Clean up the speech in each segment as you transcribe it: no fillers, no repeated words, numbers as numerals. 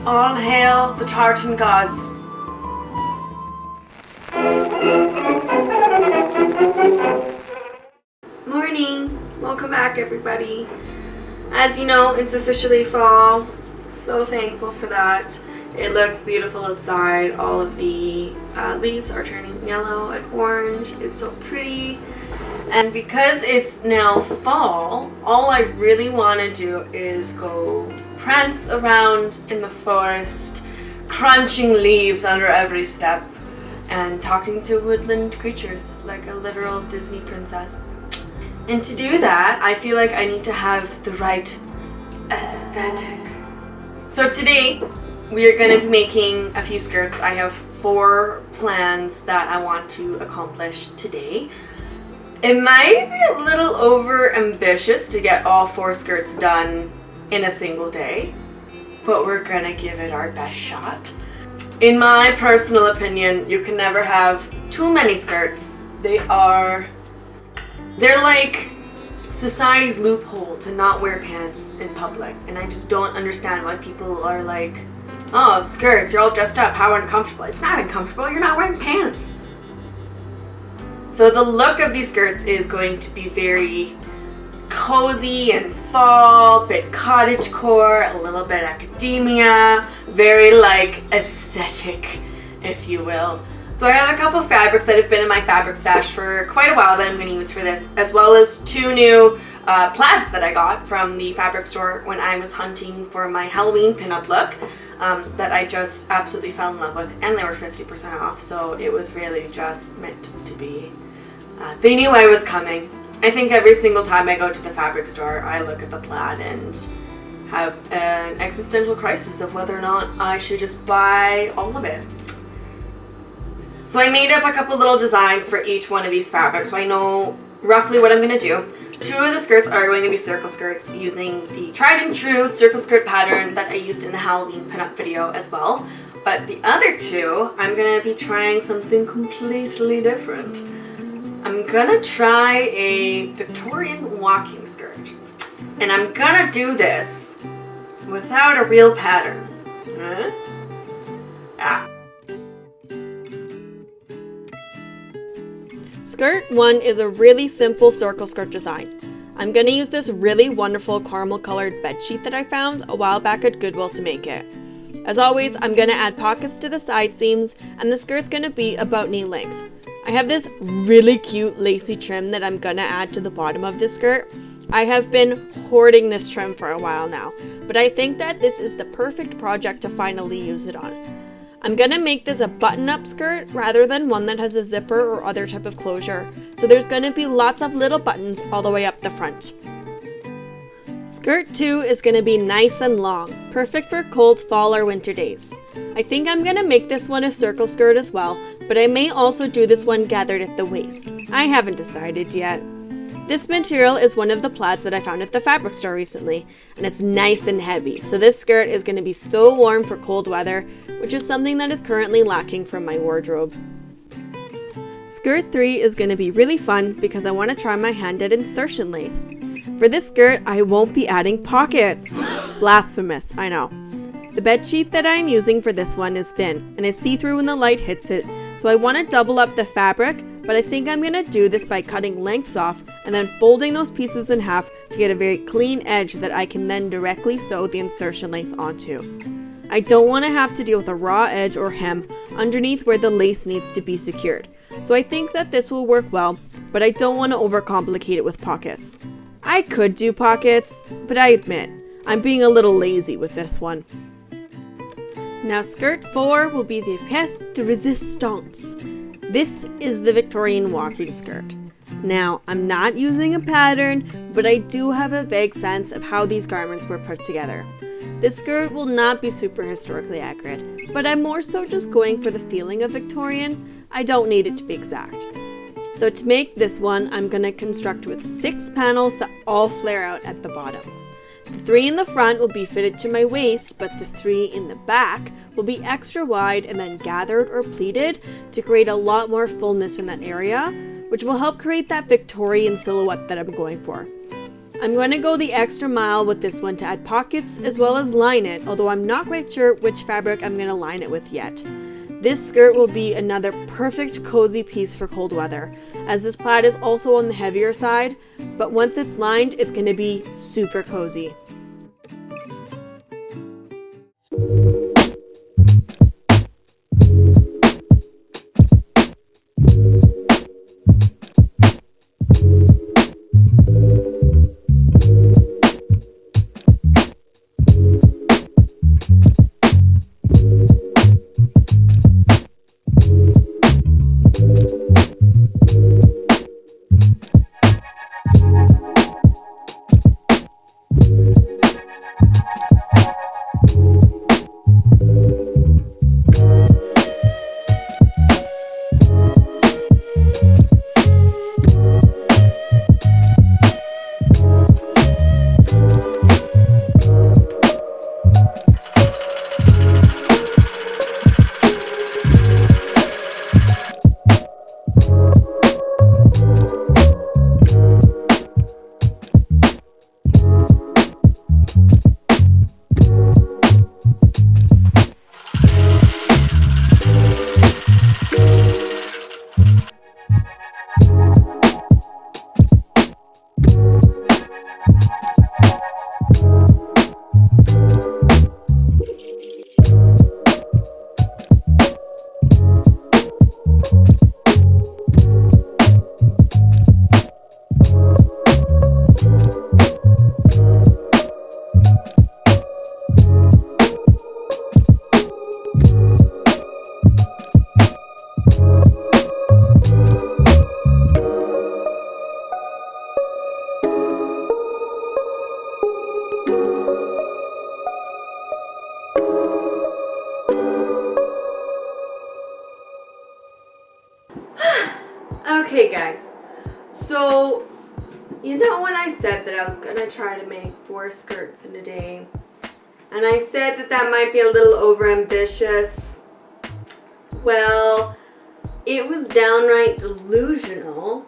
All hail the tartan gods. Morning! Welcome back, everybody. As you know, it's officially fall. So thankful for that. It looks beautiful outside. All of the leaves are turning yellow and orange. It's so pretty. And because it's now fall, all I really want to do is go prance around in the forest, crunching leaves under every step, and talking to woodland creatures like a literal Disney princess. And to do that, I feel like I need to have the right aesthetic. So today, we are going to be making a few skirts. I have 4 plans that I want to accomplish today. It might be a little over ambitious to get all 4 skirts done in a single day, but we're gonna give it our best shot. In my personal opinion, you can never have too many skirts. They're like society's loophole to not wear pants in public, and I just don't understand why people are like, oh, skirts, you're all dressed up, how uncomfortable. It's not uncomfortable, you're not wearing pants. So the look of these skirts is going to be very cozy and fall, bit cottagecore, a little bit academia, very like aesthetic, if you will. So I have a couple fabrics that have been in my fabric stash for quite a while that I'm going to use for this, as well as 2 new plaids that I got from the fabric store when I was hunting for my Halloween pinup look that I just absolutely fell in love with, and they were 50% off, so it was really just meant to be. They knew I was coming. I think every single time I go to the fabric store, I look at the plaid and have an existential crisis of whether or not I should just buy all of it. So I made up a couple little designs for each one of these fabrics, so I know roughly what I'm going to do. 2 of the skirts are going to be circle skirts using the tried and true circle skirt pattern that I used in the Halloween pinup video as well. But the other 2, I'm going to be trying something completely different. I'm gonna try a Victorian walking skirt, and I'm gonna do this without a real pattern. Skirt 1 is a really simple circle skirt design. I'm gonna use this really wonderful caramel colored bedsheet that I found a while back at Goodwill to make it. As always, I'm gonna add pockets to the side seams, and the skirt's gonna be about knee length. I have this really cute lacy trim that I'm gonna add to the bottom of this skirt. I have been hoarding this trim for a while now, but I think that this is the perfect project to finally use it on. I'm gonna make this a button-up skirt rather than one that has a zipper or other type of closure, so there's gonna be lots of little buttons all the way up the front. Skirt 2 is gonna be nice and long, perfect for cold fall or winter days. I think I'm gonna make this one a circle skirt as well, but I may also do this one gathered at the waist. I haven't decided yet. This material is one of the plaids that I found at the fabric store recently, and it's nice and heavy, so this skirt is going to be so warm for cold weather, which is something that is currently lacking from my wardrobe. Skirt 3 is going to be really fun because I want to try my hand at insertion lace. For this skirt, I won't be adding pockets. Blasphemous, I know. The bedsheet that I'm using for this one is thin and is see-through when the light hits it, so I want to double up the fabric, but I think I'm going to do this by cutting lengths off and then folding those pieces in half to get a very clean edge that I can then directly sew the insertion lace onto. I don't want to have to deal with a raw edge or hem underneath where the lace needs to be secured, so I think that this will work well, but I don't want to overcomplicate it with pockets. I could do pockets, but I admit, I'm being a little lazy with this one. Now skirt 4 will be the pièce de résistance. This is the Victorian walking skirt. Now, I'm not using a pattern, but I do have a vague sense of how these garments were put together. This skirt will not be super historically accurate, but I'm more so just going for the feeling of Victorian. I don't need it to be exact. So to make this one, I'm going to construct with 6 panels that all flare out at the bottom. The 3 in the front will be fitted to my waist, but the 3 in the back will be extra wide and then gathered or pleated to create a lot more fullness in that area, which will help create that Victorian silhouette that I'm going for. I'm going to go the extra mile with this one to add pockets as well as line it, although I'm not quite sure which fabric I'm going to line it with yet. This skirt will be another perfect cozy piece for cold weather, as this plaid is also on the heavier side, but once it's lined, it's going to be super cozy. Okay guys, so you know when I said that I was gonna try to make 4 skirts in a day, and I said that that might be a little overambitious? Well, it was downright delusional.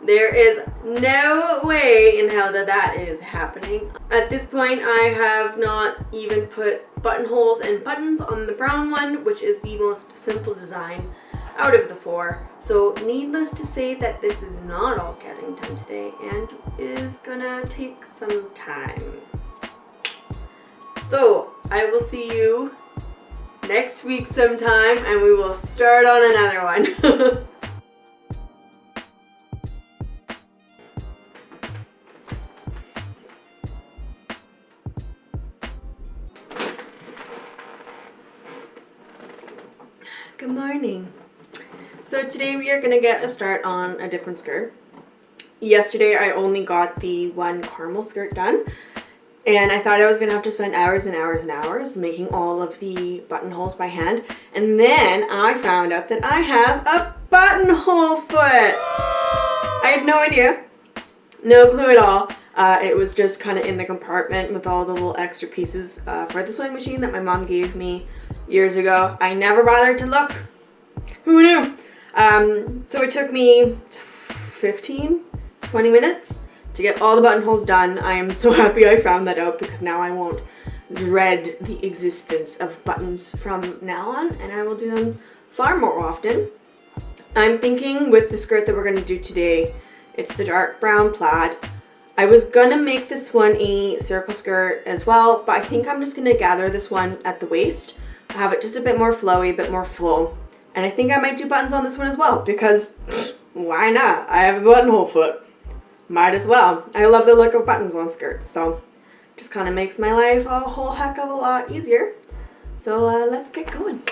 There is no way in hell that that is happening. At this point, I have not even put buttonholes and buttons on the brown one, which is the most simple design out of the 4. So needless to say that this is not all getting done today and is gonna take some time. So I will see you next week sometime and we will start on another one. Good morning. So today we are going to get a start on a different skirt. Yesterday I only got the one caramel skirt done, and I thought I was going to have to spend hours and hours and hours making all of the buttonholes by hand, and then I found out that I have a buttonhole foot. I had no idea, no clue at all. It was just kind of in the compartment with all the little extra pieces for the sewing machine that my mom gave me years ago. I never bothered to look. Who knew? So it took me 15, 20 minutes to get all the buttonholes done. I am so happy I found that out, because now I won't dread the existence of buttons from now on, and I will do them far more often. I'm thinking with the skirt that we're going to do today, it's the dark brown plaid. I was gonna make this one a circle skirt as well, but I think I'm just gonna gather this one at the waist, have it just a bit more flowy, a bit more full. And I think I might do buttons on this one as well, because why not? I have a buttonhole foot. Might as well. I love the look of buttons on skirts, so just kind of makes my life a whole heck of a lot easier. So let's get going.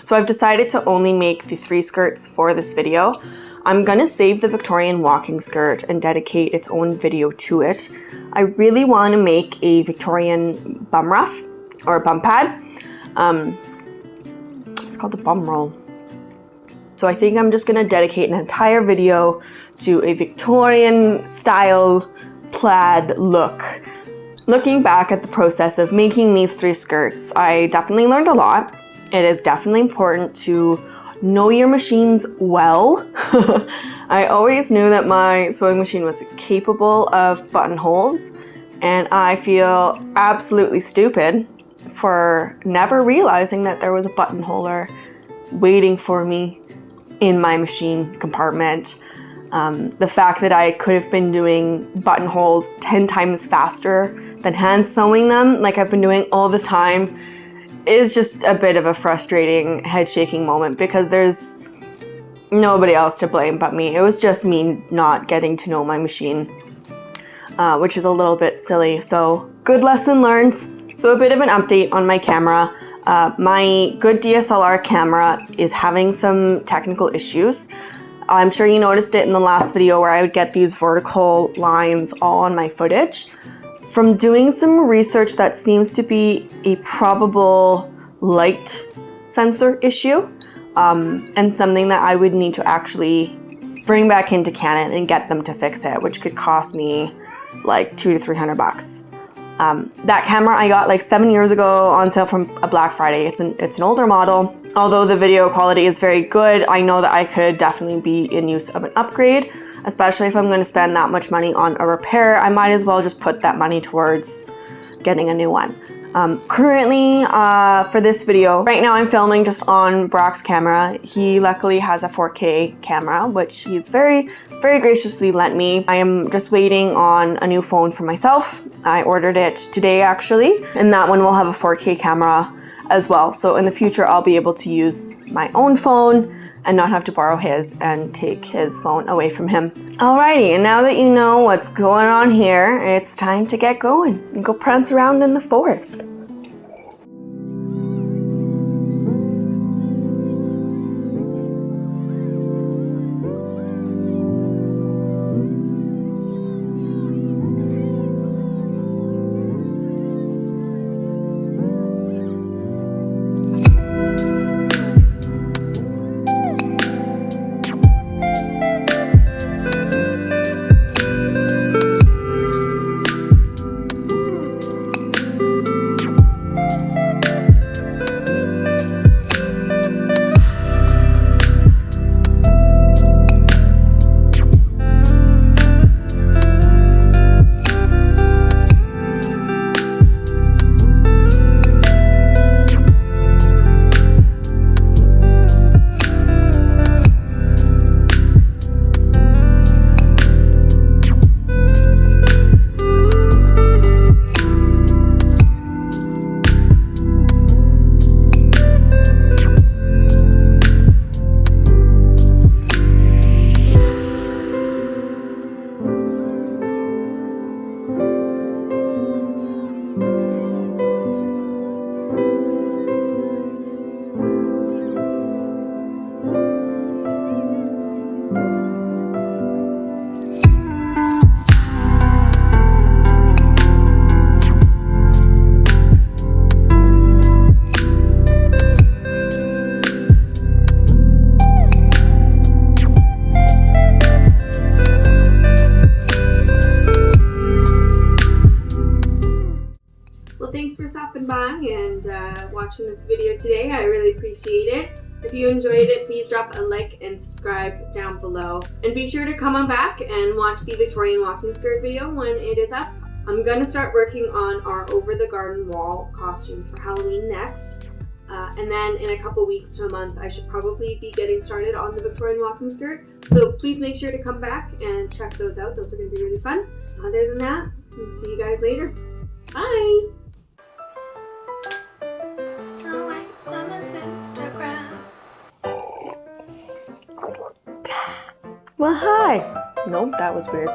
So I've decided to only make the 3 skirts for this video. I'm gonna save the Victorian walking skirt and dedicate its own video to it. I really want to make a Victorian bum ruff or a bum pad. It's called a bum roll. So I think I'm just gonna dedicate an entire video to a Victorian style plaid look. Looking back at the process of making these 3 skirts, I definitely learned a lot. It is definitely important to know your machines well. I always knew that my sewing machine was capable of buttonholes, and I feel absolutely stupid for never realizing that there was a buttonholer waiting for me in my machine compartment. The fact that I could have been doing buttonholes 10 times faster than hand sewing them, like I've been doing all the time, is just a bit of a frustrating, head-shaking moment because there's nobody else to blame but me. It was just me not getting to know my machine, which is a little bit silly. So good lesson learned. So a bit of an update on my camera. My good DSLR camera is having some technical issues. I'm sure you noticed it in the last video where I would get these vertical lines all on my footage. From doing some research, that seems to be a probable light sensor issue, and something that I would need to actually bring back into Canon and get them to fix it, which could cost me like $200 to $300. That camera I got like 7 years ago on sale from a Black Friday. It's an older model. Although the video quality is very good, I know that I could definitely be in use of an upgrade, especially if I'm going to spend that much money on a repair. I might as well just put that money towards getting a new one. Currently, for this video, right now I'm filming just on Brock's camera. He luckily has a 4K camera, which he's very graciously lent me. I am just waiting on a new phone for myself. I ordered it today actually, and that one will have a 4K camera as well. So in the future, I'll be able to use my own phone and not have to borrow his and take his phone away from him. Alrighty, and now that you know what's going on here, it's time to get going and go prance around in the forest. Thanks for stopping by and watching this video today. I really appreciate it. If you enjoyed it, please drop a like and subscribe down below. And be sure to come on back and watch the Victorian walking skirt video when it is up. I'm going to start working on our over the garden wall costumes for Halloween next. And then in a couple weeks to a month, I should probably be getting started on the Victorian walking skirt. So please make sure to come back and check those out. Those are going to be really fun. Other than that, I'll see you guys later. Bye! Well, hi. Nope, that was weird.